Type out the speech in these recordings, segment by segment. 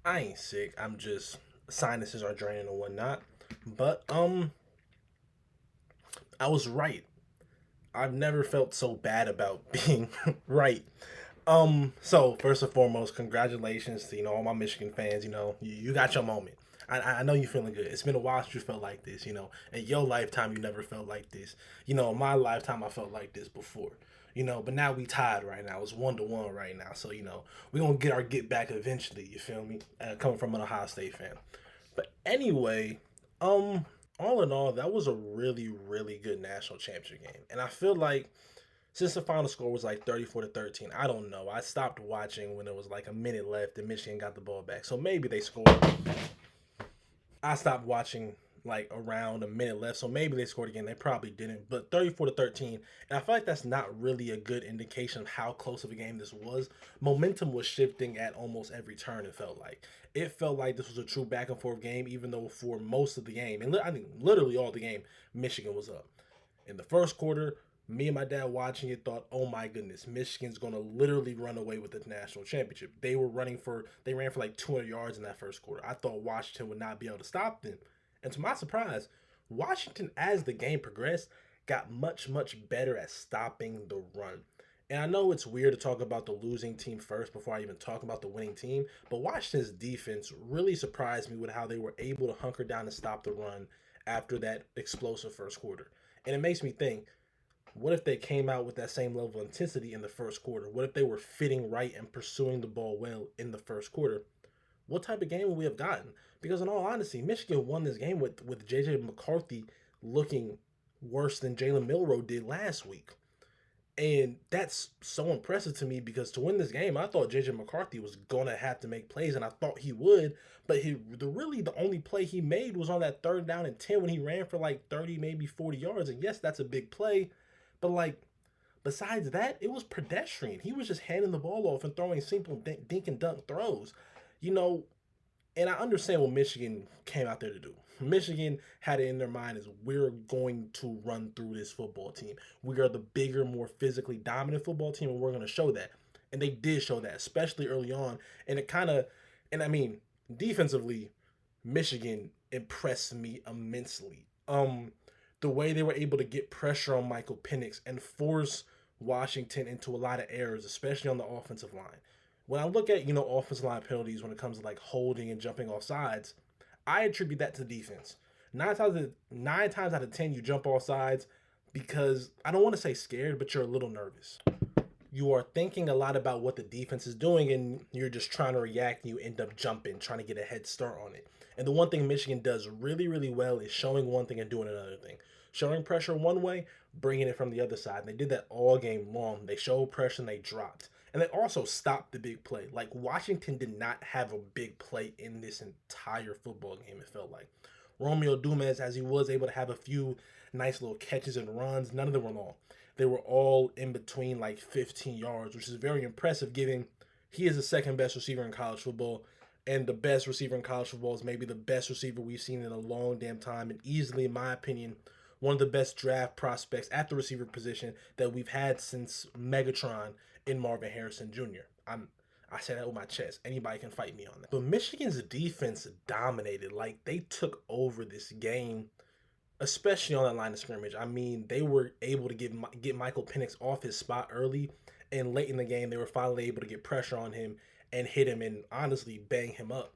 I ain't sick. I'm just sinuses are draining and whatnot. But I was right. I've never felt so bad about being right. So first and foremost, congratulations to all my Michigan fans. You got your moment. I know you're feeling good. It's been a while since you felt like this. In your lifetime you never felt like this. In my lifetime I felt like this before. But now we tied right now. It's 1-1 right now. So we're gonna get our get back eventually. You feel me? Coming from an Ohio State fan. But anyway, um, all in all, that was a really, really good national championship game. And I feel like since the final score was like 34-13, I don't know. I stopped watching when it was like a minute left and Michigan got the ball back. So maybe they scored. I stopped watching like around a minute left, so maybe they scored again. They probably didn't, but 34-13, and I feel like that's not really a good indication of how close of a game this was. Momentum was shifting at almost every turn. It felt like this was a true back and forth game, even though for most of the game, and I think literally all the game, Michigan was up. In the first quarter, me and my dad watching it thought, oh my goodness, Michigan's gonna literally run away with the national championship. They ran for like 200 yards in that first quarter. I thought Washington would not be able to stop them. And to my surprise, Washington, as the game progressed, got much, much better at stopping the run. And I know it's weird to talk about the losing team first before I even talk about the winning team, but Washington's defense really surprised me with how they were able to hunker down and stop the run after that explosive first quarter. And it makes me think, what if they came out with that same level of intensity in the first quarter? What if they were fitting right and pursuing the ball well in the first quarter? What type of game would we have gotten? Because in all honesty, Michigan won this game with JJ McCarthy looking worse than Jalen Milroe did last week. And that's so impressive to me because to win this game, I thought JJ McCarthy was gonna have to make plays, and I thought he would. But the only play he made was on that 3rd down and 10 when he ran for like 30, maybe 40 yards. And yes, that's a big play, but like besides that, it was pedestrian. He was just handing the ball off and throwing simple dink and dunk throws. You know, and I understand what Michigan came out there to do. Michigan had it in their mind is we're going to run through this football team. We are the bigger, more physically dominant football team, and we're going to show that. And they did show that, especially early on. And it kind of, and I mean, defensively, Michigan impressed me immensely. The way they were able to get pressure on Michael Penix and force Washington into a lot of errors, especially on the offensive line. When I look at offensive line penalties when it comes to like holding and jumping off sides, I attribute that to the defense. Nine times out of 10, you jump off sides because I don't want to say scared, but you're a little nervous. You are thinking a lot about what the defense is doing, and you're just trying to react, and you end up jumping, trying to get a head start on it. And the one thing Michigan does really, really well is showing one thing and doing another thing. Showing pressure one way, bringing it from the other side. And they did that all game long. They showed pressure and they dropped. And they also stopped the big play. Like Washington did not have a big play in this entire football game, it felt like. Romeo Dumas, as he was able to have a few nice little catches and runs, none of them were long. They were all in between like 15 yards, which is very impressive given he is the second best receiver in college football. And the best receiver in college football is maybe the best receiver we've seen in a long damn time. And easily, in my opinion, one of the best draft prospects at the receiver position that we've had since Megatron in Marvin Harrison Jr. I say that with my chest. Anybody can fight me on that. But Michigan's defense dominated. Like they took over this game, especially on that line of scrimmage. I mean, they were able to get Michael Penix off his spot early, and late in the game, they were finally able to get pressure on him and hit him and honestly bang him up.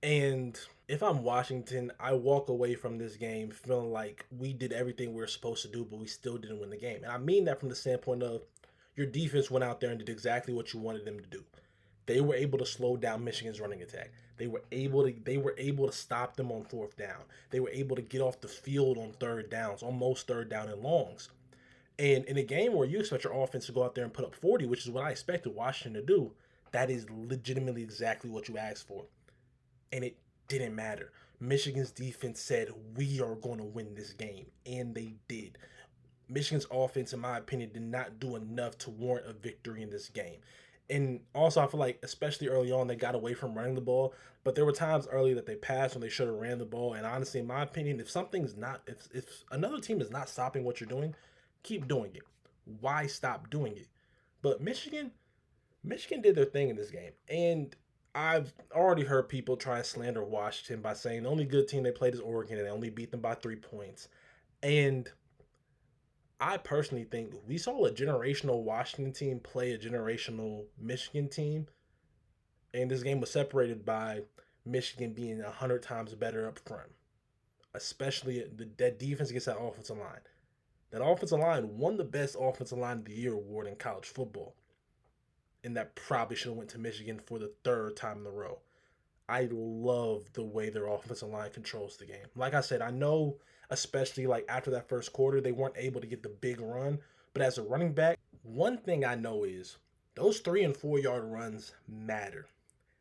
And if I'm Washington, I walk away from this game feeling like we did everything we were supposed to do, but we still didn't win the game. And I mean that from the standpoint of your defense went out there and did exactly what you wanted them to do. They were able to slow down Michigan's running attack. They were able to stop them on 4th down. They were able to get off the field on 3rd downs, almost 3rd down and longs. And in a game where you expect your offense to go out there and put up 40, which is what I expected Washington to do, that is legitimately exactly what you asked for. And it didn't matter. Michigan's defense said, we are going to win this game. And they did. Michigan's offense, in my opinion, did not do enough to warrant a victory in this game. And also, I feel like, especially early on, they got away from running the ball. But there were times early that they passed when they should have ran the ball. And honestly, in my opinion, if another team is not stopping what you're doing, keep doing it. Why stop doing it? But Michigan did their thing in this game. And I've already heard people try and slander Washington by saying the only good team they played is Oregon and they only beat them by 3 points. And I personally think we saw a generational Washington team play a generational Michigan team, and this game was separated by Michigan being 100 times better up front, especially that defense against that offensive line. That offensive line won the best offensive line of the year award in college football, and that probably should have went to Michigan for the third time in a row. I love the way their offensive line controls the game. Like I said, I know, especially like after that first quarter, they weren't able to get the big run. But as a running back, one thing I know is those 3 and 4 yard runs matter.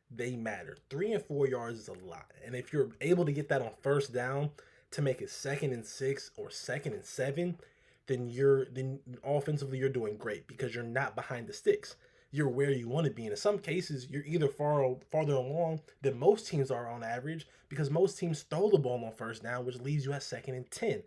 They matter. 3 and 4 yards is a lot. And if you're able to get that on first down to make it 2nd and 6 or 2nd and 7, then offensively you're doing great because you're not behind the sticks. You're where you want to be. And in some cases, you're either farther along than most teams are on average because most teams throw the ball on first down, which leaves you at 2nd and 10.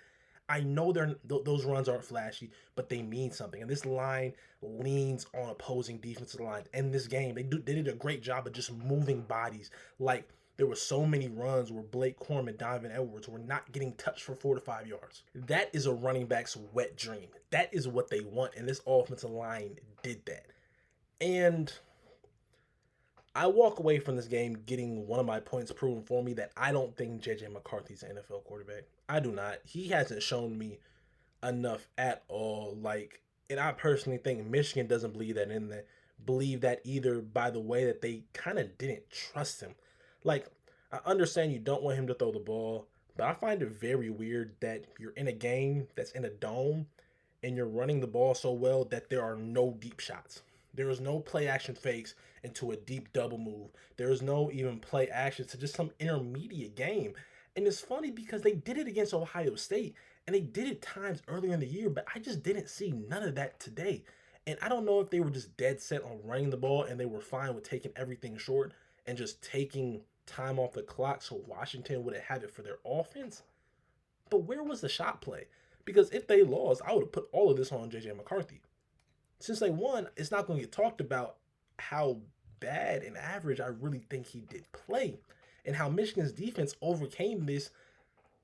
I know those runs aren't flashy, but they mean something. And this line leans on opposing defensive lines. And this game, they did a great job of just moving bodies. Like there were so many runs where Blake Corum and Donovan Edwards were not getting touched for 4 to 5 yards. That is a running back's wet dream. That is what they want, and this offensive line did that. And I walk away from this game getting one of my points proven for me that I don't think JJ McCarthy's an NFL quarterback. I do not. He hasn't shown me enough at all. Like, and I personally think Michigan doesn't believe that either by the way that they kind of didn't trust him. Like, I understand you don't want him to throw the ball, but I find it very weird that you're in a game that's in a dome and you're running the ball so well that there are no deep shots. There is no play action fakes into a deep double move. There is no even play action to just some intermediate game. And it's funny because they did it against Ohio State and they did it times earlier in the year, but I just didn't see none of that today. And I don't know if they were just dead set on running the ball and they were fine with taking everything short and just taking time off the clock so Washington would have it for their offense. But where was the shot play? Because if they lost, I would have put all of this on JJ McCarthy. Since they won, it's not going to get talked about how bad and average I really think he did play and how Michigan's defense overcame this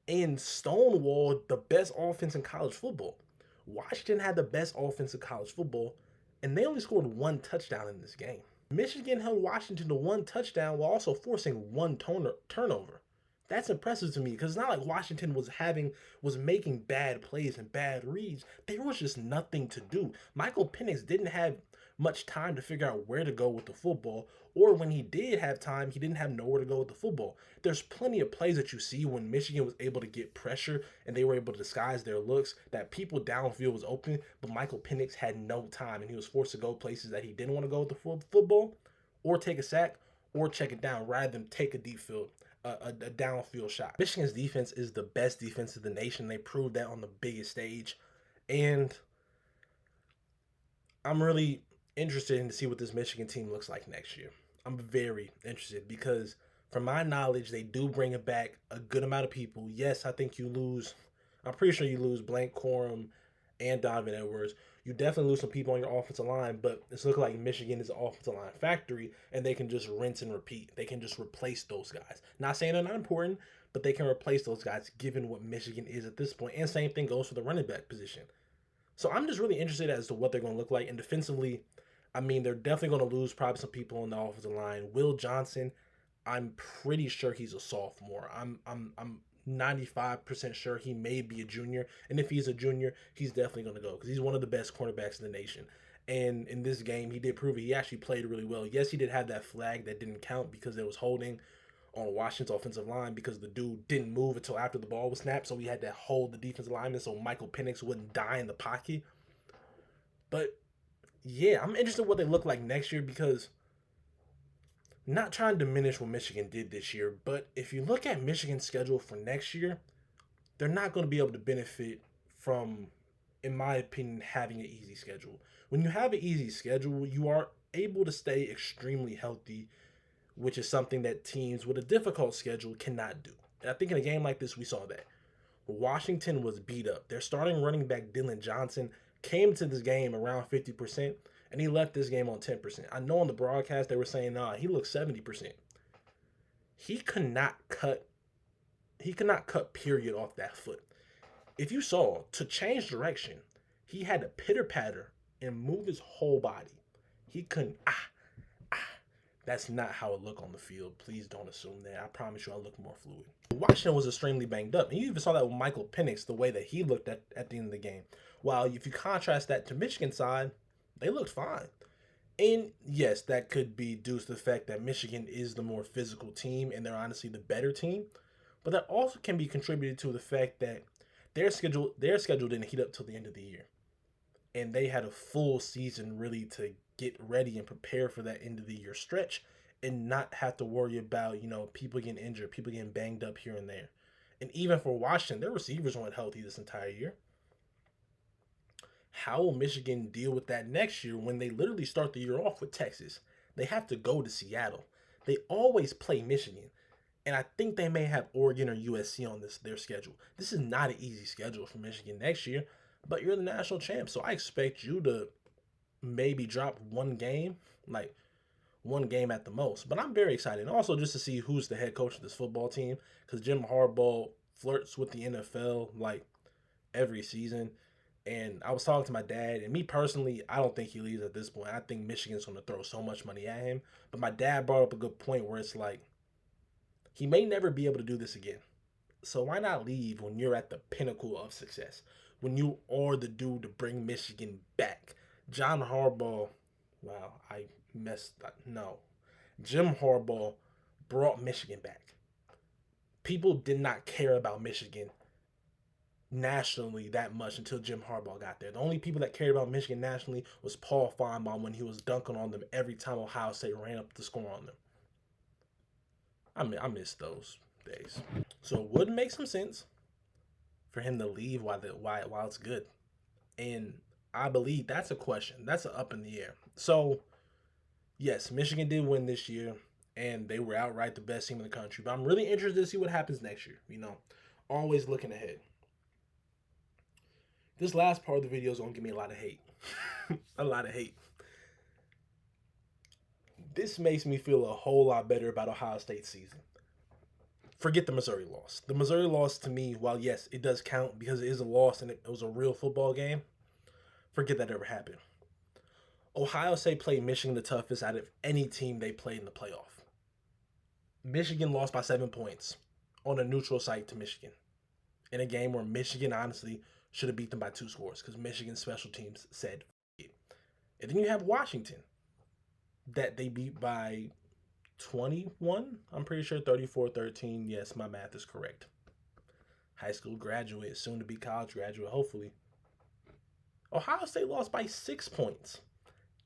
and stonewalled the best offense in college football. Washington had the best offense in college football, and they only scored one touchdown in this game. Michigan held Washington to one touchdown while also forcing one turnover. That's impressive to me because it's not like Washington was making bad plays and bad reads. There was just nothing to do. Michael Penix didn't have much time to figure out where to go with the football, or when he did have time, he didn't have nowhere to go with the football. There's plenty of plays that you see when Michigan was able to get pressure and they were able to disguise their looks that people downfield was open, but Michael Penix had no time and he was forced to go places that he didn't want to go with the football, or take a sack, or check it down rather than take a deep field. A downfield shot. Michigan's defense is the best defense of the nation. They proved that on the biggest stage. And I'm really interested in to see what this Michigan team looks like next year. I'm very interested because from my knowledge, they do bring it back a good amount of people. Yes, I think I'm pretty sure you lose Blake Corum and Donovan Edwards. You definitely lose some people on your offensive line, but it's looking like Michigan is an offensive line factory, and they can just rinse and repeat. They can just replace those guys. Not saying they're not important, but they can replace those guys given what Michigan is at this point. And same thing goes for the running back position. So I'm just really interested as to what they're going to look like. And defensively, I mean, they're definitely going to lose probably some people on the offensive line. Will Johnson, I'm pretty sure he's a sophomore. I'm 95% sure he may be a junior. And if he's a junior, he's definitely going to go because he's one of the best cornerbacks in the nation. And in this game, he did prove it. He actually played really well. Yes, he did have that flag that didn't count because there was holding on Washington's offensive line because the dude didn't move until after the ball was snapped. So he had to hold the defensive lineman so Michael Penix wouldn't die in the pocket. But yeah, I'm interested in what they look like next year because not trying to diminish what Michigan did this year, but if you look at Michigan's schedule for next year, they're not going to be able to benefit from, in my opinion, having an easy schedule. When you have an easy schedule, you are able to stay extremely healthy, which is something that teams with a difficult schedule cannot do. And I think in a game like this, we saw that. Washington was beat up. Their starting running back, Dylan Johnson, came to this game around 50%, and he left this game on 10%. I know on the broadcast they were saying, nah, he looked 70%. He could not cut period off that foot. If you saw, to change direction, he had to pitter patter and move his whole body. He couldn't That's not how it looked on the field. Please don't assume that. I promise you I look more fluid. Washington was extremely banged up. And you even saw that with Michael Penix, the way that he looked at the end of the game. While if you contrast that to Michigan side, they looked fine. And yes, that could be due to the fact that Michigan is the more physical team and they're honestly the better team. But that also can be contributed to the fact that their schedule didn't heat up till the end of the year. And they had a full season really to get ready and prepare for that end of the year stretch and not have to worry about, people getting injured, people getting banged up here and there. And even for Washington, their receivers weren't healthy this entire year. How will Michigan deal with that next year when they literally start the year off with Texas? They have to go to Seattle. They always play Michigan. And I think they may have Oregon or USC on their schedule. This is not an easy schedule for Michigan next year, but you're the national champ. So I expect you to maybe drop one game, like one game at the most. But I'm very excited. And also just to see who's the head coach of this football team, because Jim Harbaugh flirts with the NFL like every season. And I was talking to my dad, and me personally, I don't think he leaves at this point. I think Michigan's going to throw so much money at him. But my dad brought up a good point where it's like, he may never be able to do this again. So why not leave when you're at the pinnacle of success? When you are the dude to bring Michigan back. John Harbaugh, wow, I messed up. No. Jim Harbaugh brought Michigan back. People did not care about Michigan nationally that much until Jim Harbaugh got there. The only people that cared about Michigan nationally was Paul Feinbaum when he was dunking on them every time Ohio State ran up the score on them. I miss those days. So it would make some sense for him to leave while it's good. And I believe that's a question. That's an up in the air. So, yes, Michigan did win this year, and they were outright the best team in the country. But I'm really interested to see what happens next year. Always looking ahead. This last part of the video is going to give me a lot of hate. A lot of hate. This makes me feel a whole lot better about Ohio State's season. Forget the Missouri loss. The Missouri loss to me, while yes, it does count because it is a loss and it was a real football game, forget that ever happened. Ohio State played Michigan the toughest out of any team they played in the playoff. Michigan lost by 7 points on a neutral site to Michigan in a game where Michigan honestly should have beat them by 2 scores because Michigan's special teams said it. And then you have Washington that they beat by 21, I'm pretty sure 34-13. Yes, my math is correct. High school graduate, soon to be college graduate, hopefully. Ohio State lost by 6 points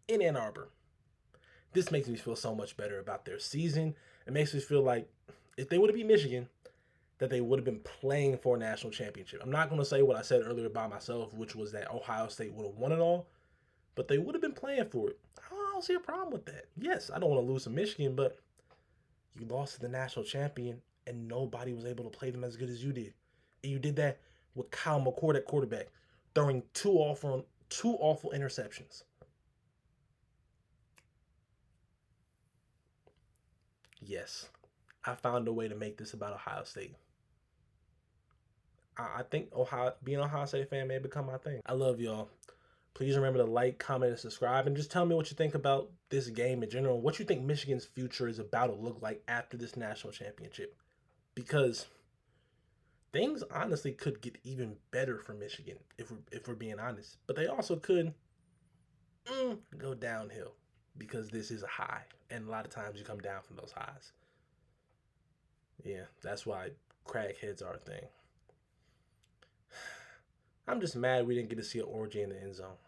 in Ann Arbor. This makes me feel so much better about their season. It makes me feel like if they would have beat Michigan, that they would have been playing for a national championship. I'm not going to say what I said earlier by myself, which was that Ohio State would have won it all, but they would have been playing for it. I don't see a problem with that. Yes, I don't want to lose to Michigan, but you lost to the national champion and nobody was able to play them as good as you did. And you did that with Kyle McCord at quarterback, throwing two awful interceptions. Yes, I found a way to make this about Ohio State. I think being an Ohio State fan may become my thing. I love y'all. Please remember to like, comment, and subscribe. And just tell me what you think about this game in general. What you think Michigan's future is about to look like after this national championship. Because things honestly could get even better for Michigan if we're being honest. But they also could go downhill because this is a high. And a lot of times you come down from those highs. Yeah, that's why crackheads are a thing. I'm just mad we didn't get to see an orgy in the end zone.